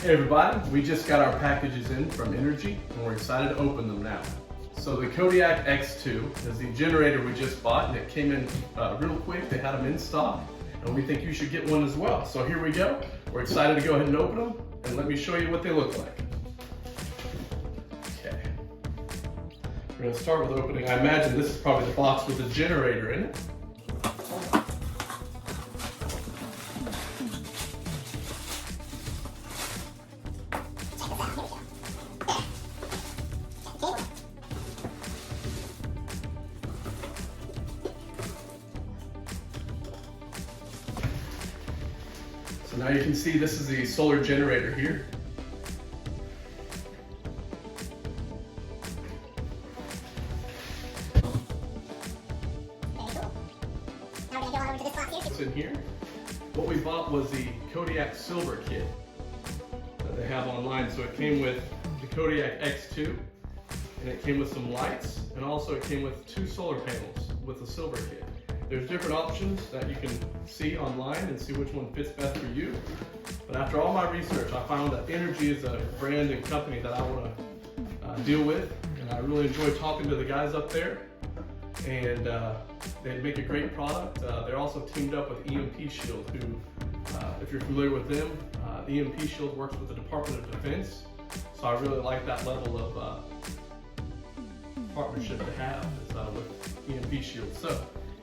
Hey everybody, we just got our packages in from Energy and we're excited to open them now. So the Kodiak X2 is the generator we just bought, and it came in real quick. They had them in stock and we think you should get one as well. So here we go. We're excited to go ahead and open them, and let me show you what they look like. Okay. We're going to start with opening. I imagine this is probably the box with the generator in it. So now you can see this is the solar generator here. What's in here? What we bought was the Kodiak Silver kit that they have online. So it came with the Kodiak X2, and it came with some lights, and also it came with 2 solar panels with the silver kit. There's different options that you can see online and see which one fits best for you. But after all my research, I found that Energy is a brand and company that I want to deal with, and I really enjoy talking to the guys up there. And they make a great product. They're also teamed up with EMP Shield, who, if you're familiar with them, EMP Shield works with the Department of Defense. So I really like that level of partnership to have with EMP Shield. So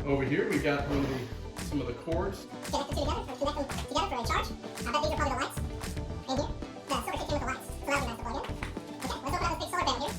over here we got some of the cords. Connect the two together, connect them together for a charge. I bet these are probably the lights in here. The silver kit came with the lights, so that would be nice to plug in. Okay, let's open up this big solar panel here.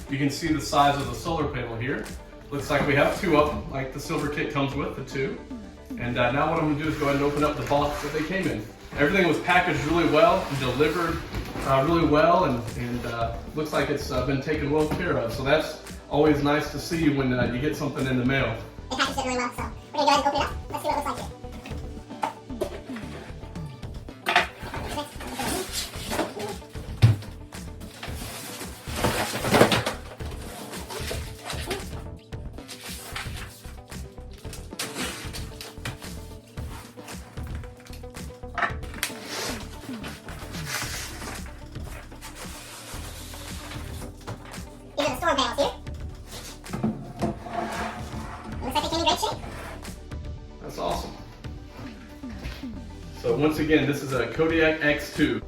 You can see the size of the solar panel here. Looks like we have 2 of them, like the silver kit comes with, the 2. And now what I'm gonna do is go ahead and open up the box that they came in. Everything was packaged really well and delivered really well, and looks like it's been taken well care of. So that's always nice to see when you get something in the mail. They packaged it really well, so we're gonna go ahead and open it up. Let's see what it looks like here. These are the storm panels here. Looks like they came in great shape. That's awesome. So once again, this is a Kodiak X2.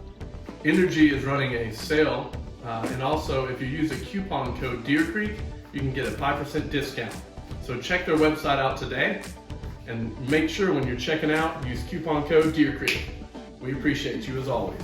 Energy is running a sale, and also if you use a coupon code Deer Creek, you can get a 5% discount. So check their website out today, and make sure when you're checking out, use coupon code Deer Creek. We appreciate you as always.